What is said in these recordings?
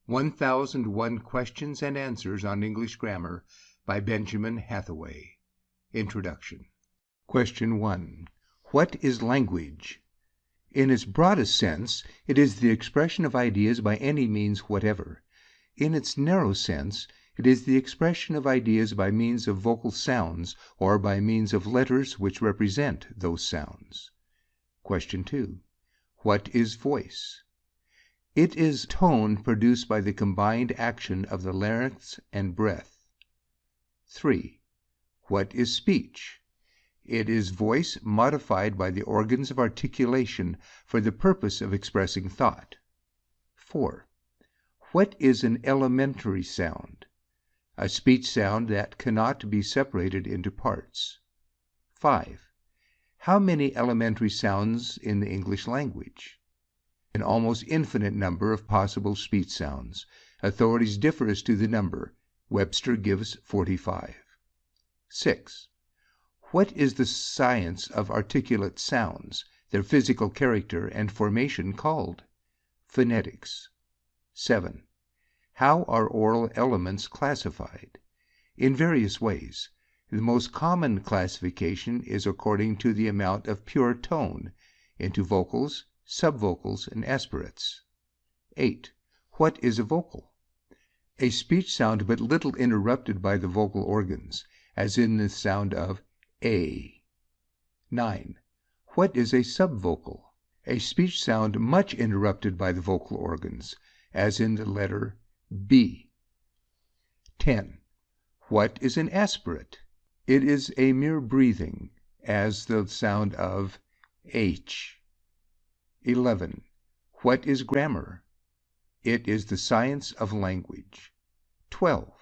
1001 Questions and Answers on English Grammar by Benjamin Hathaway. Introduction. Question 1. What is language? In its broadest sense, it is the expression of ideas by any means whatever. In its narrow sense, it is the expression of ideas by means of vocal sounds or by means of letters which represent those sounds. Question 2. What is voice? It is tone produced by the combined action of the larynx and breath. 3. What is speech? It is voice modified by the organs of articulation for the purpose of expressing thought. 4. What is an elementary sound? A speech sound that cannot be separated into parts. 5. How many elementary sounds in the English language? An almost infinite number of possible speech sounds. Authorities differ as to the number. Webster gives 45. 6. What is the science of articulate sounds, their physical character and formation called? Phonetics. 7. How are oral elements classified? In various ways. The most common classification is according to the amount of pure tone, into vocals, subvocals, and aspirates. 8. What is a vocal? A speech sound but little interrupted by the vocal organs, as in the sound of A. 9. What is a subvocal? A speech sound much interrupted by the vocal organs, as in the letter B. 10. What is an aspirate? It is a mere breathing, as the sound of H. 11. What is grammar? It is the science of language. 12.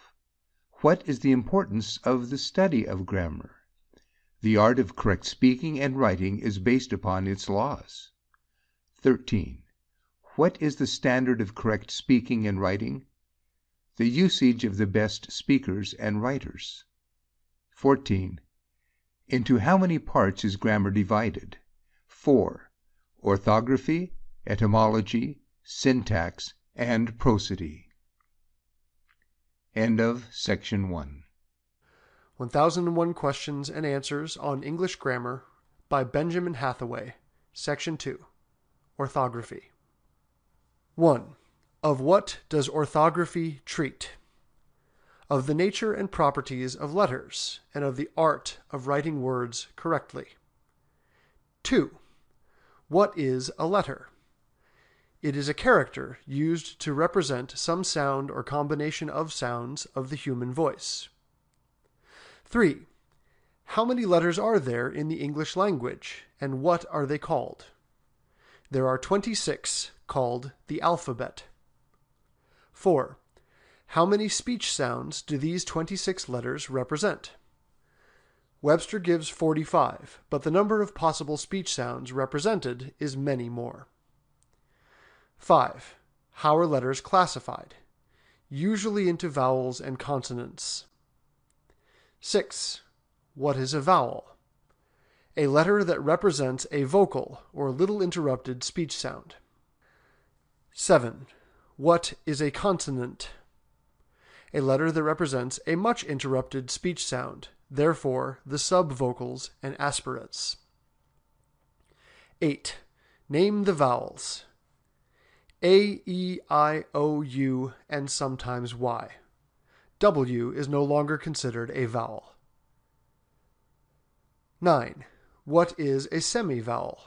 What is the importance of the study of grammar? The art of correct speaking and writing is based upon its laws. 13. What is the standard of correct speaking and writing? The usage of the best speakers and writers. 14. Into how many parts is grammar divided? 4. Orthography, etymology, syntax, and prosody. End of Section 1. 1001 Questions and Answers on English Grammar by Benjamin Hathaway. Section 2. Orthography. 1. Of what does orthography treat? Of the nature and properties of letters, and of the art of writing words correctly. 2. What is a letter? It is a character used to represent some sound or combination of sounds of the human voice. 3. How many letters are there in the English language, and what are they called? There are 26, called the alphabet. 4. How many speech sounds do these 26 letters represent? Webster gives 45, but the number of possible speech sounds represented is many more. 5. How are letters classified? Usually into vowels and consonants. 6. What is a vowel? A letter that represents a vocal or little interrupted speech sound. 7. What is a consonant? A letter that represents a much interrupted speech sound, therefore the subvocals and aspirates. 8. Name the vowels. A, E, I, O, U, and sometimes Y. W is no longer considered a vowel. 9. What is a semivowel?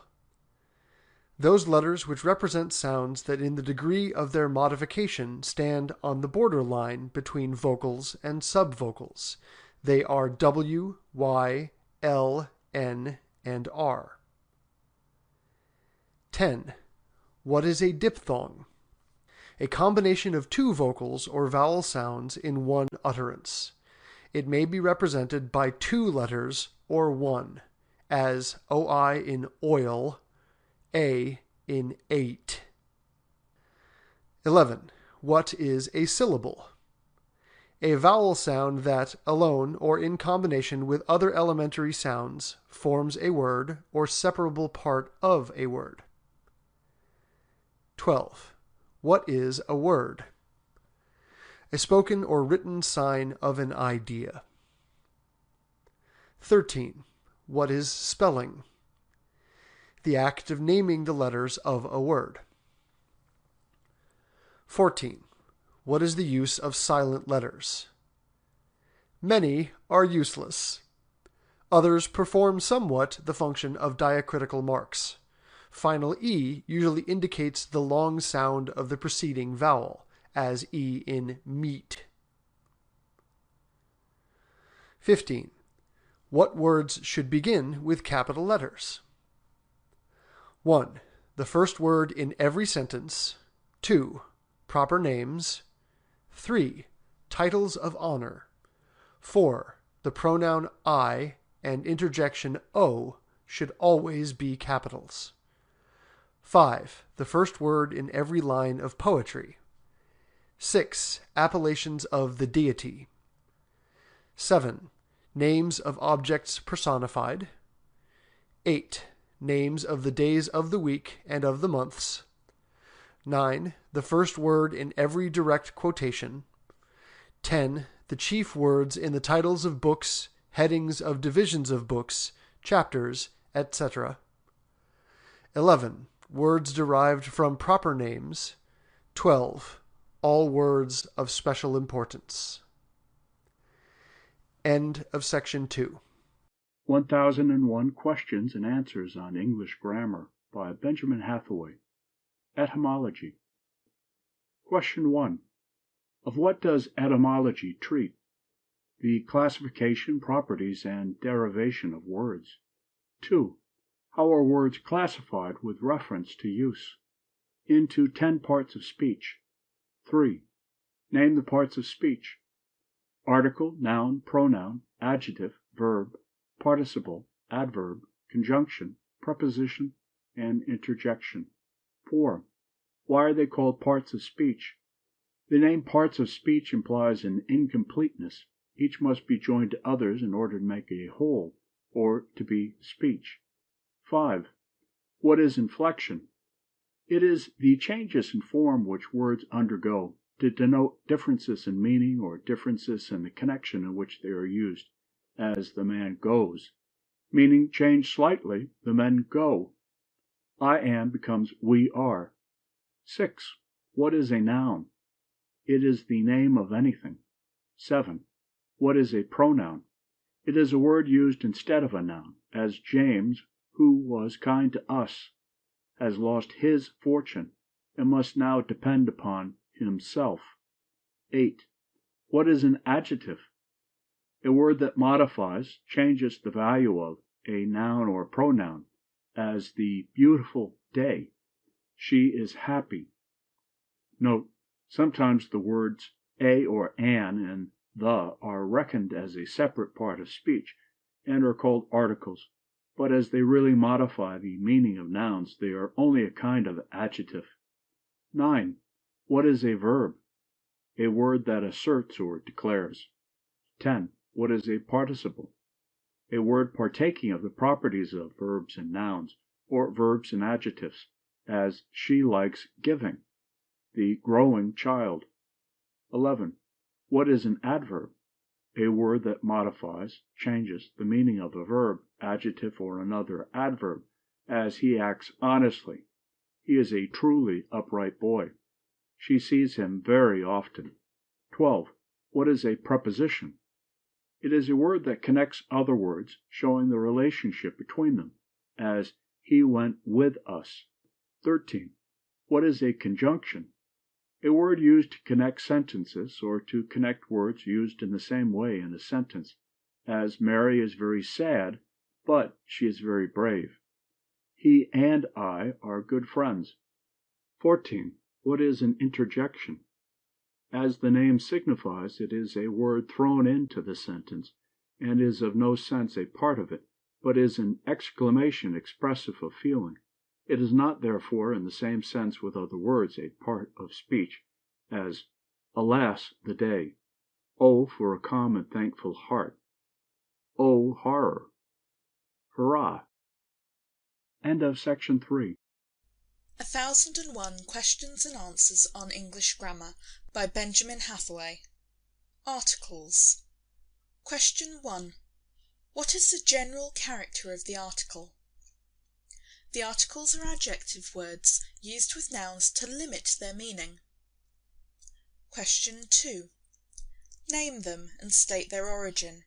Those letters which represent sounds that in the degree of their modification stand on the border line between vocals and subvocals. They are W, Y, L, N, and R. 10. What is a diphthong? A combination of two vocals or vowel sounds in one utterance. It may be represented by two letters or one, as OI in oil, A in 8. 11. What is a syllable? A vowel sound that, alone or in combination with other elementary sounds, forms a word or separable part of a word. 12. What is a word? a spoken or written sign of an idea. 13. What is spelling? The act of naming the letters of a word. 14. What is the use of silent letters? Many are useless. Others perform somewhat the function of diacritical marks. Final E usually indicates the long sound of the preceding vowel, as E in meat. 15. What words should begin with capital letters? 1. The first word in every sentence. 2. Proper names. 3. Titles of honor. 4. The pronoun I and interjection O should always be capitals. 5. The first word in every line of poetry. 6. Appellations of the deity. 7. Names of objects personified. 8. Names of the days of the week and of the months. 9. The first word in every direct quotation. 10. The chief words in the titles of books, headings of divisions of books, chapters, etc. 11. Words derived from proper names. 12. All words of special importance. End of section 2. 1001 Questions and Answers on English Grammar by Benjamin Hathaway. Etymology. Question 1. Of what does etymology treat? The classification, properties, and derivation of words. 2. How are words classified with reference to use? Into 10 parts of speech. 3. Name the parts of speech. Article, noun, pronoun, adjective, verb, participle, adverb, conjunction, preposition, and interjection. 4. Why are they called parts of speech? The name parts of speech implies an incompleteness. Each must be joined to others in order to make a whole, or to be speech. 5. What is inflection? It is the changes in form which words undergo to denote differences in meaning or differences in the connection in which they are used, as the man goes, meaning changed slightly, the men go. I am becomes we are. 6. What is a noun? It is the name of anything. 7. What is a pronoun? It is a word used instead of a noun, as James, who was kind to us, has lost his fortune and must now depend upon himself. 8. What is an adjective? A word that modifies, changes the value of, a noun or pronoun, as the beautiful day. She is happy. Note, sometimes the words a or an and the are reckoned as a separate part of speech and are called articles, but as they really modify the meaning of nouns, they are only a kind of adjective. 9. What is a verb? A word that asserts or declares. 10. What is a participle? A word partaking of the properties of verbs and nouns, or verbs and adjectives, as she likes giving, the growing child. 11. What is an adverb? A word that modifies, changes the meaning of a verb, adjective, or another adverb, as he acts honestly. He is a truly upright boy. She sees him very often. 12. What is a preposition? It is a word that connects other words, showing the relationship between them, as he went with us. 13. What is a conjunction? A word used to connect sentences, or to connect words used in the same way in a sentence, as Mary is very sad, but she is very brave. He and I are good friends. 14. What is an interjection? As the name signifies, it is a word thrown into the sentence, and is of no sense a part of it, but is an exclamation expressive of feeling. It is not, therefore, in the same sense with other words, a part of speech, as alas the day, oh for a calm and thankful heart, oh horror, hurrah. End of section 3. 1001 Questions and Answers on English Grammar by Benjamin Hathaway. Articles. Question 1. What is the general character of the article? The articles are adjective words used with nouns to limit their meaning. Question 2. Name them and state their origin.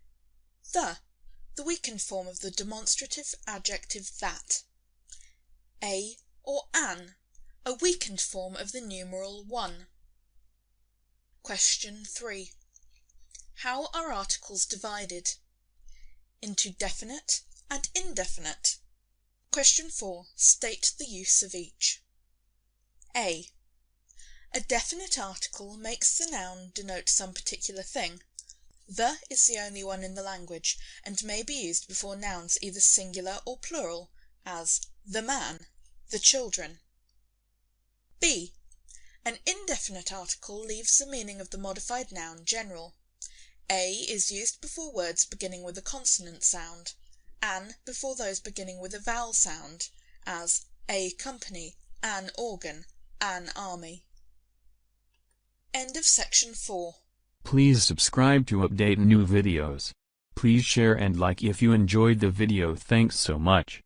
The weakened form of the demonstrative adjective that. A or an, a weakened form of the numeral one. Question 3. How are articles divided? Into definite and indefinite. Question 4. State the use of each. A. A definite article makes the noun denote some particular thing. The is the only one in the language, and may be used before nouns either singular or plural, as the man, the children. B. An indefinite article leaves the meaning of the modified noun general. A is used before words beginning with a consonant sound, an before those beginning with a vowel sound, as a company, an organ, an army. End of section 4. Please subscribe to update new videos. Please share and like if you enjoyed the video. Thanks so much.